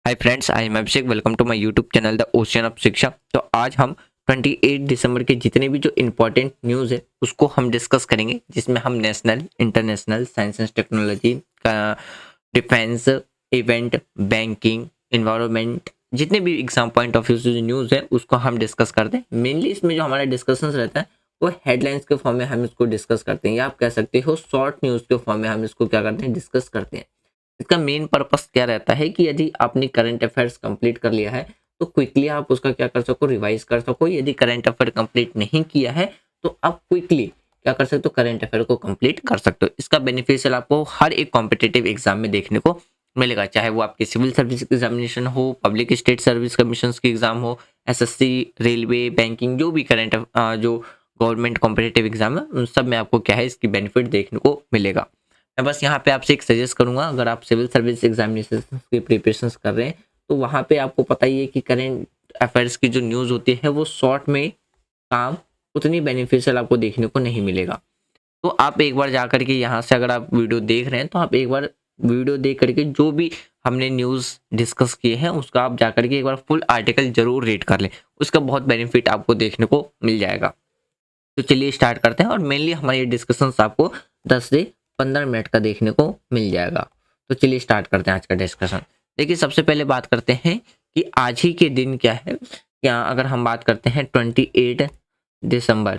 Hi friends, I am Abhishek. Welcome to my YouTube channel the ocean of Shiksha. तो आज हम 28 दिसंबर के जितने भी जो इम्पोर्टेंट न्यूज़ है उसको हम डिस्कस करेंगे, जिसमें हम national, international, science and technology का, डिफेंस, इवेंट, बैंकिंग, इन्वायरमेंट, जितने भी एग्जाम पॉइंट ऑफ व्यू से जो न्यूज़ है उसको हम डिस्कस करते हैं। मेनली इसमें जो हमारा डिस्कशन रहता है वो हेडलाइंस के फॉर्म में हम इसको डिस्कस करते हैं, या आप कह सकते हो शॉर्ट न्यूज़ के फॉर्म में हम इसको क्या करते हैं, डिस्कस करते हैं। इसका मेन पर्पस क्या रहता है कि यदि आपने करंट अफेयर्स कंप्लीट कर लिया है तो क्विकली आप उसका क्या कर सको, रिवाइज कर सको। यदि करंट अफेयर कंप्लीट नहीं किया है तो आप क्विकली क्या कर सकते हो, करंट अफेयर को कंप्लीट कर सकते हो। इसका बेनिफिशियल आपको हर एक कॉम्पिटिटिव एग्जाम में देखने को मिलेगा, चाहे वो आपकी सिविल सर्विस एग्जामिनेशन हो, पब्लिक स्टेट सर्विस कमीशन की एग्जाम हो, एसएससी, रेलवे, बैंकिंग, जो भी करंट जो गवर्नमेंट कॉम्पिटिटिव एग्जाम है उन सब में आपको क्या है, इसकी बेनिफिट देखने को मिलेगा। मैं बस यहाँ पे आपसे एक सजेस्ट करूंगा, अगर आप सिविल सर्विस एग्जामिनेशन की प्रिपरेशन कर रहे हैं तो वहाँ पे आपको पता ही है कि करेंट अफेयर्स की जो न्यूज़ होती है वो शॉर्ट में काम उतनी बेनिफिशियल आपको देखने को नहीं मिलेगा। तो आप एक बार जा करके यहाँ से, अगर आप वीडियो देख रहे हैं तो आप एक बार वीडियो देख करके जो भी हमने न्यूज़ डिस्कस किए हैं उसका आप जा करके एक बार फुल आर्टिकल जरूर रीड कर लें, उसका बहुत बेनिफिट आपको देखने को मिल जाएगा। तो चलिए स्टार्ट करते हैं, और मेनली हमारे ये डिस्कशंस आपको 10 से 15 मिनट का देखने को मिल जाएगा। तो चलिए स्टार्ट करते हैं आज का डिस्कशन। देखिए, सबसे पहले बात करते हैं कि आज ही के दिन क्या है। क्या अगर हम बात करते हैं 28 दिसंबर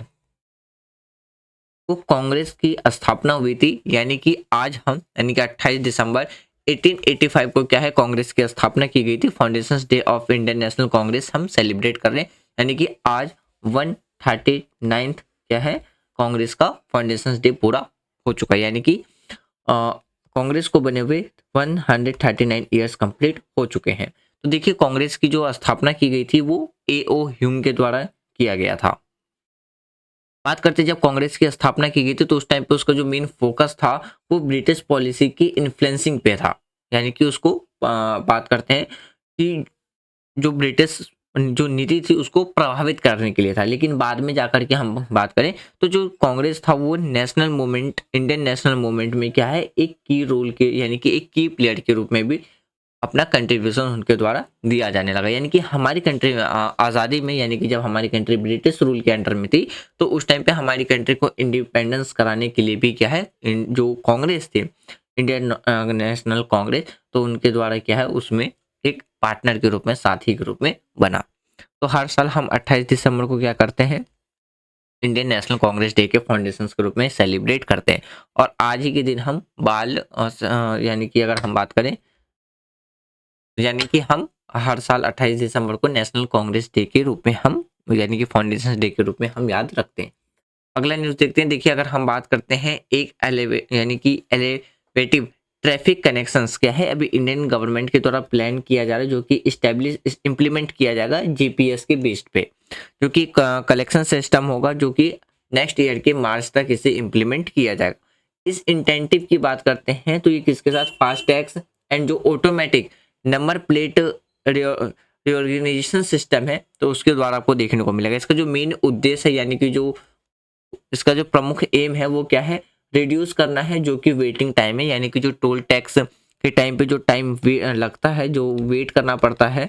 को कांग्रेस की स्थापना हुई थी, यानी कि आज हम, यानी कि 28 दिसंबर 1885 को क्या है, कांग्रेस की स्थापना की गई थी। Foundation day of Indian national Congress हम सेलिब्रेट कर रहे हैं, यानी कि आज 139th क्या है, कांग्रेस का फाउंडेशन डे पूरा हो चुका है, यानी कि कांग्रेस को बने हुए 139 ईयर्स कंप्लीट हो चुके हैं। तो देखिए, कांग्रेस की जो स्थापना की गई थी वो A.O. ह्यूम के द्वारा किया गया था। बात करते हैं जब कांग्रेस की स्थापना की गई थी तो उस टाइम पे उसका जो मेन फोकस था वो ब्रिटिश पॉलिसी की इन्फ्लुएंसिंग पे था, यानी कि उसको बात करते हैं कि जो ब्रिटिश जो नीति थी उसको प्रभावित करने के लिए था। लेकिन बाद में जाकर के हम बात करें तो जो कांग्रेस था वो national movement, Indian national movement में क्या है, एक की रोल के, यानी कि एक की प्लेयर के रूप में भी अपना कंट्रीब्यूशन उनके द्वारा दिया जाने लगा। यानी कि हमारी कंट्री आज़ादी में, यानी कि जब हमारी कंट्री ब्रिटिश रूल के अंडर में थी तो उस टाइम पे हमारी कंट्री को इंडिपेंडेंस कराने के लिए भी क्या है, जो कांग्रेस थी, इंडियन नेशनल कांग्रेस, तो उनके द्वारा क्या है, उसमें एक पार्टनर के रूप में, साथी के रूप में बना। तो हर साल हम 28 दिसंबर को क्या करते हैं, इंडियन नेशनल कांग्रेस डे के फाउंडेशन के रूप में सेलिब्रेट करते हैं। और आज ही के दिन हम यानी कि अगर हम बात करें, यानी कि हम हर साल 28 दिसंबर को नेशनल कांग्रेस डे के रूप में हम, यानी कि फाउंडेशन डे के रूप में हम याद रखते हैं। अगला न्यूज़ देखते हैं। देखिए, अगर हम बात करते हैं एक यानी कि एलिवेटिव ट्रैफिक कनेक्शंस क्या है, अभी इंडियन गवर्नमेंट के द्वारा प्लान किया जा रहा है, जो कि इम्प्लीमेंट किया जाएगा जीपीएस के बेस्ड पे, जो कि कलेक्शन सिस्टम होगा, जो कि नेक्स्ट ईयर के मार्च तक इसे इम्प्लीमेंट किया जाएगा। इस इंटेंटिव की बात करते हैं तो ये किसके साथ, फास्ट टैग्स एंड जो automatic number plate reorganisation system है, तो उसके द्वारा आपको देखने को मिलेगा। इसका जो मेन उद्देश्य है, यानी कि जो इसका जो प्रमुख एम है वो क्या है, रिड्यूस करना है जो कि वेटिंग टाइम है, यानी कि जो टोल टैक्स के टाइम पे जो टाइम लगता है, जो वेट करना पड़ता है,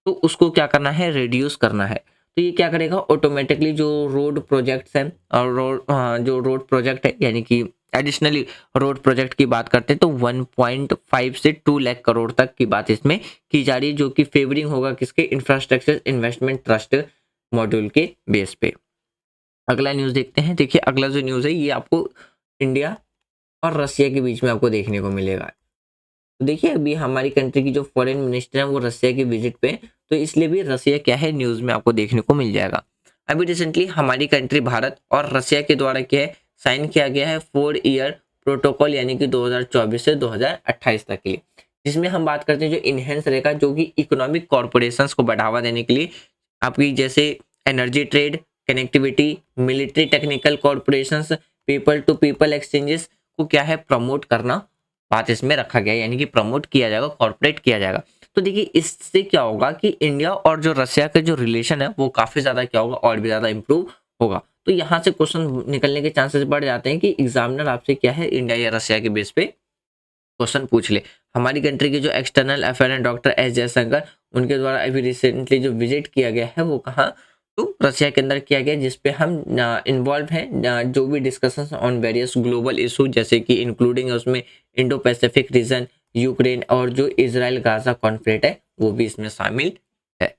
तो उसको क्या करना है, रिड्यूस करना है। तो ये क्या करेगा, ऑटोमेटिकली जो रोड प्रोजेक्ट्स हैं, और जो रोड प्रोजेक्ट है, यानी कि एडिशनली रोड प्रोजेक्ट की बात करते हैं तो 1.5 से 2 लाख करोड़ तक की बात इसमें की जा रही है, जो कि फेवरिंग होगा किसके, इंफ्रास्ट्रक्चर इन्वेस्टमेंट ट्रस्ट मॉड्यूल के बेस पे। अगला न्यूज़ देखते हैं। देखिए, अगला जो न्यूज़ है ये आपको इंडिया और रसिया के बीच में आपको देखने को मिलेगा। तो देखिए, अभी हमारी कंट्री की जो फॉरेन मिनिस्टर है वो रसिया की विजिट पे, तो इसलिए भी रसिया क्या है, न्यूज़ में आपको देखने को मिल जाएगा। अभी रिसेंटली हमारी कंट्री भारत और रसिया के द्वारा क्या है, साइन किया गया है 4 ईयर प्रोटोकॉल, यानी कि 2024 से 2028 तक के लिए, जिसमें हम बात करते हैं जो इनहेंस रहेगा, जो कि इकोनॉमिक कॉर्पोरेशंस को बढ़ावा देने के लिए, आपकी जैसे energy trade, connectivity, military technical corporations, people to people exchanges को क्या है, प्रमोट करना बात इसमें रखा गया है, यानी कि प्रमोट किया जाएगा, कॉर्पोरेट किया जाएगा। तो देखिए, इससे क्या होगा कि इंडिया और जो रसिया का जो रिलेशन है वो काफ़ी ज़्यादा क्या होगा, और भी ज़्यादा इंप्रूव होगा। तो यहाँ से क्वेश्चन निकलने के चांसेस बढ़ जाते हैं कि एग्जामिनर आपसे क्या है, इंडिया या रसिया के बेस पे क्वेश्चन पूछ ले। हमारी कंट्री के जो एक्सटर्नल अफेयर हैं डॉक्टर एस जयशंकर, उनके द्वारा अभी रिसेंटली जो विजिट किया गया है वो कहाँ, तो रशिया के अंदर किया गया, जिसपे हम इन्वॉल्व हैं, जो भी discussions on various global issue जैसे कि इंक्लूडिंग उसमें इंडो पैसिफिक रीजन, यूक्रेन और जो इजराइल गाजा कॉन्फ्लिक्ट है वो भी इसमें शामिल है।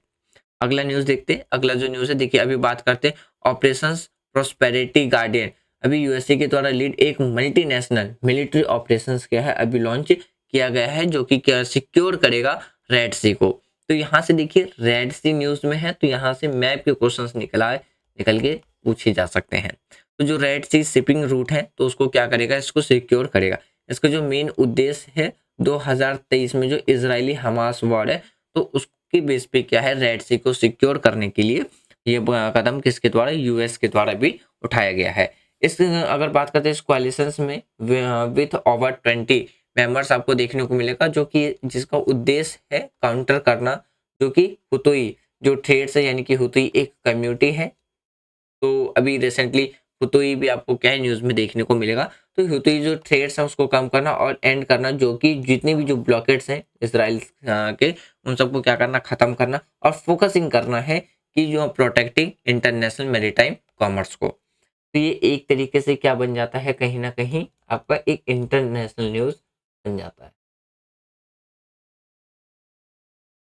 अगला न्यूज़ देखते हैं। अगला जो न्यूज़ है देखिए, अभी बात करते हैं ऑपरेशंस प्रोस्पेरिटी गार्डियन। अभी यूएसए के द्वारा लीड एक मल्टीनेशनल मिलिट्री ऑपरेशंस क्या है अभी लॉन्च किया गया है, जो कि क्या सिक्योर करेगा रेड सी को। तो यहाँ से देखिए रेड सी न्यूज़ में है, तो यहाँ से मैप के क्वेश्चंस निकल के पूछे जा सकते हैं। तो जो रेड सी शिपिंग रूट है तो उसको क्या करेगा, इसको सिक्योर करेगा। इसका जो मेन उद्देश्य है 2023 में जो इजरायली हमास वॉर है, तो उसके बेस पे क्या है रेड सी को सिक्योर करने के लिए ये कदम किसके द्वारा, यूएस के द्वारा भी उठाया गया है। इस अगर बात करते हैं इस कोalitions में विथ ओवर 20 मेंबर्स आपको देखने को मिलेगा, जो कि जिसका उद्देश्य है काउंटर करना जो कि हुतुई जो थ्रेड्स है, यानी कि हुतुई एक कम्युनिटी है। तो अभी रिसेंटली हुतुई भी आपको क्या है न्यूज़ में देखने को मिलेगा। तो हुतुई जो थ्रेड्स हैं उसको कम करना और एंड करना, जो कि जितने भी जो ब्लॉकेट्स हैं इसराइल के, उन सबको क्या करना, खत्म करना और फोकसिंग करना है कि जो प्रोटेक्टिंग इंटरनेशनल मैरीटाइम कॉमर्स को। तो ये एक तरीके से क्या बन जाता है, कहीं ना कहीं आपका एक इंटरनेशनल न्यूज़ बन जाता है।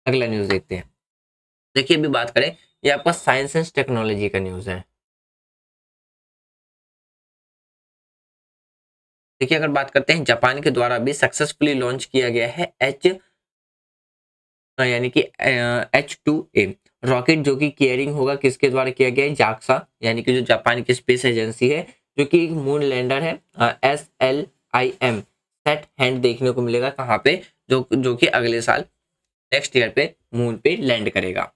अगला न्यूज़ देखते हैं। देखिए अभी बात करें, ये आपका साइंस एंड टेक्नोलॉजी का न्यूज़ है। देखिए अगर बात करते हैं, जापान के द्वारा भी सक्सेसफुली लॉन्च किया गया है यानी कि H2A रॉकेट, जो कि केयरिंग होगा किसके द्वारा किया गया है, जाक्सा यानी कि जो जापान की स्पेस एजेंसी है, जो कि एक मून लैंडर है। SLIM सेट हैंड देखने को मिलेगा कहाँ पे, जो कि अगले साल नेक्स्ट ईयर पे मून पे लैंड करेगा।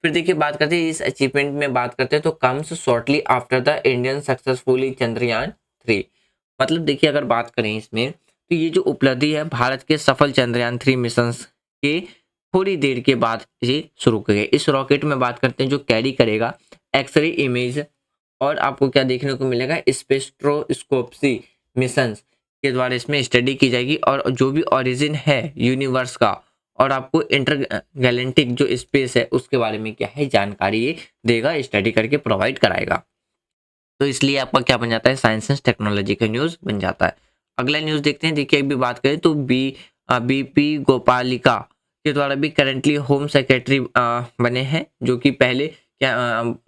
फिर देखिए बात करते हैं इस अचीवमेंट में, बात करते हैं तो comes shortly after the Indian successfully Chandrayaan 3। मतलब देखिए अगर बात करें इसमें, तो ये जो उपलब्धि है भारत के सफल चंद्रयान 3 मिशन के थोड़ी देर के बाद ये शुरू किए गए। इस रॉकेट में बात करते हैं जो कैरी करेगा एक्सरे इमेज, और आपको क्या देखने को मिलेगा, स्पेक्ट्रोस्कोपी मिशन के द्वारा इसमें स्टडी की जाएगी, और जो भी ओरिजिन है यूनिवर्स का और आपको इंटर गैलेक्टिक जो स्पेस है उसके बारे में क्या है जानकारी ये देगा, स्टडी करके प्रोवाइड कराएगा। तो इसलिए आपका क्या बन जाता है, साइंस एंड टेक्नोलॉजी का न्यूज़ बन जाता है। अगला न्यूज़ देखते हैं। देखिए अभी बात करें तो बीपी गोपालिका के द्वारा भी करेंटली होम सेक्रेटरी बने हैं, जो कि पहले क्या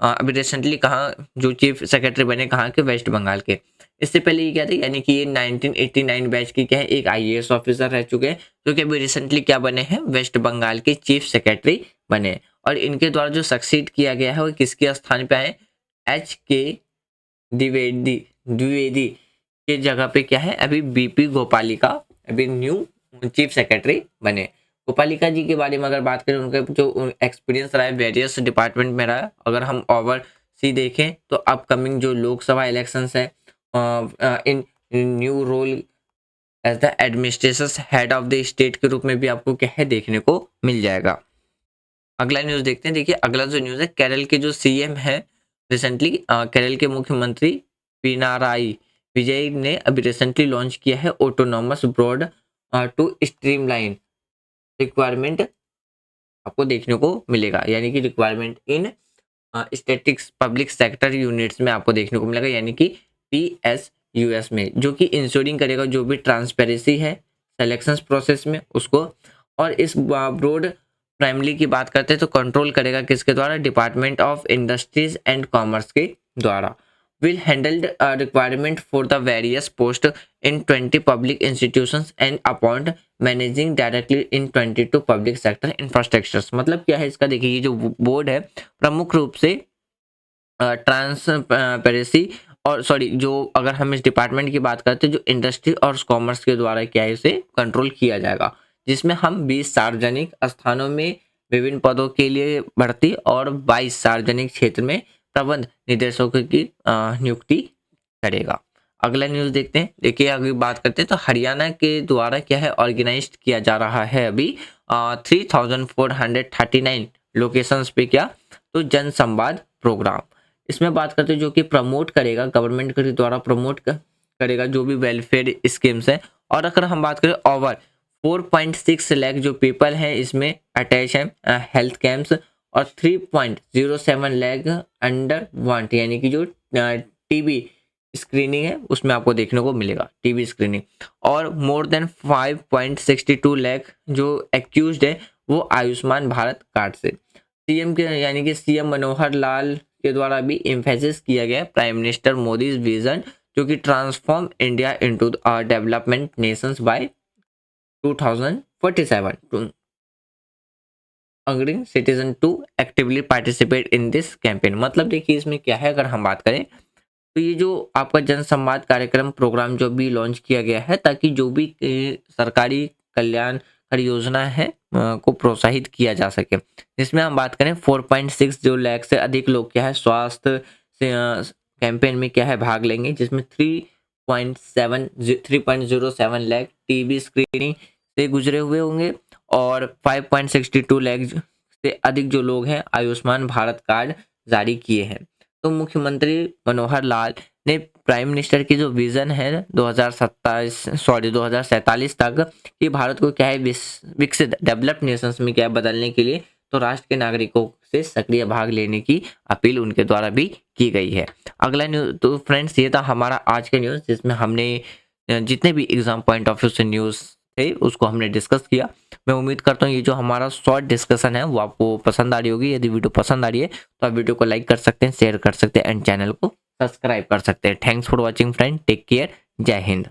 अभी रिसेंटली कहाँ जो चीफ सेक्रेटरी बने, कहाँ के, वेस्ट बंगाल के। इससे पहले ये क्या थे, यानी कि ये 1989 बैच की क्या है एक आईएएस ऑफिसर रह चुके हैं, जो कि अभी रिसेंटली क्या बने हैं, वेस्ट बंगाल के चीफ सेक्रेटरी बने। और इनके द्वारा जो सक्सीड किया गया है वो किसके स्थान पे आए, HK द्विवेदी द्विवेदी के जगह पे क्या है अभी बीपी गोपालिका अभी न्यू चीफ सेक्रेटरी बने। गोपालिका जी के बारे में अगर बात करें, उनका जो एक्सपीरियंस रहा है वेरियस डिपार्टमेंट में रहा है। अगर हम ओवर सी देखें तो अपकमिंग जो लोकसभा इलेक्शंस है, in new role as the administration head of the state के रूप में भी आपको क्या है देखने को मिल जाएगा। अगला न्यूज़ देखते हैं। देखिए अगला जो न्यूज़ है, केरल के जो सीएम है रिसेंटली, केरल के मुख्यमंत्री पिनाराई विजय ने अभी रिसेंटली लॉन्च किया है autonomous broad to streamline requirement आपको देखने को मिलेगा, यानी कि requirement in statics public sector units में आपको देखने को मिलेगा, यानी कि PSUS में, जो कि इंश्योरिंग करेगा जो भी ट्रांसपेरेंसी है सिलेक्शन प्रोसेस में उसको। और इस ब्रॉड प्राइमरी की बात करते हैं तो कंट्रोल करेगा किसके द्वारा, department of industries and commerce के द्वारा। will handle the requirement for the various post in 20 public institutions and appoint managing directly in 22 public sector infrastructures। मतलब क्या है इसका, देखिए ये जो बोर्ड है प्रमुख रूप से ट्रांसपेरेंसी और जो अगर हम इस डिपार्टमेंट की बात करते हैं जो इंडस्ट्री और कॉमर्स के द्वारा क्या है इसे कंट्रोल किया जाएगा, जिसमें हम 20 सार्वजनिक स्थानों में विभिन्न पदों के लिए भर्ती और 22 सार्वजनिक क्षेत्र में प्रबंध निदेशकों की नियुक्ति करेगा। अगला न्यूज़ देखते हैं। देखिए अगर बात करते हैं तो हरियाणा के द्वारा क्या है ऑर्गेनाइज किया जा रहा है अभी 3439 लोकेशंस पे क्या, तो जन संवाद प्रोग्राम। इसमें बात करते हैं जो कि प्रमोट करेगा, गवर्नमेंट के द्वारा प्रमोट करेगा जो भी वेलफेयर स्कीम्स है। और अगर हम बात करें ओवर 4.6 लाख जो पीपल हैं इसमें अटैच है हेल्थ कैंप्स, और 3.07 लाख अंडर वांट, यानी कि जो टीबी स्क्रीनिंग है उसमें आपको देखने को मिलेगा टीबी स्क्रीनिंग। और मोर देन 5.62 लाख जो एक्यूज्ड है वो आयुष्मान भारत कार्ड से। सीएम के यानी कि सीएम मनोहर लाल के द्वारा भी एम्फेसिस किया गया प्राइम मिनिस्टर मोदी विजन, जो कि transform India into development nations by 2047 to earning citizen to actively participate in this campaign. मतलब देखिए इसमें क्या है, अगर हम बात करें तो ये जो आपका जन संवाद कार्यक्रम प्रोग्राम जो भी लॉन्च किया गया है, ताकि जो भी सरकारी कल्याणकारी योजना है को प्रोत्साहित किया जा सके। जिसमें हम बात करें 4.6 जो लाख से अधिक लोग क्या है स्वास्थ्य से कैंपेन में क्या है भाग लेंगे, जिसमें 3.07 लाख टीबी स्क्रीनिंग से गुजरे हुए होंगे, और 5.62 लाख से अधिक जो लोग हैं आयुष्मान भारत कार्ड जारी किए हैं। तो मुख्यमंत्री मनोहर लाल ने प्राइम मिनिस्टर की जो विजन है 2047 तक कि भारत को क्या है विकसित डेवलप्ड नेशंस में क्या है बदलने के लिए, तो राष्ट्र के नागरिकों से सक्रिय भाग लेने की अपील उनके द्वारा भी की गई है। अगला न्यूज, तो फ्रेंड्स ये था हमारा आज का न्यूज़, जिसमें हमने जितने भी एग्जाम पॉइंट ऑफ व्यू से न्यूज़ थे उसको हमने डिस्कस किया। मैं उम्मीद करता हूँ ये जो हमारा शॉर्ट डिस्कशन है वो आपको पसंद आ रही होगी। यदि वीडियो पसंद आ रही है तो आप वीडियो को लाइक कर सकते हैं, शेयर कर सकते हैं एंड चैनल को सब्सक्राइब कर सकते हैं। Thanks for watching friend, take care, जय हिंद।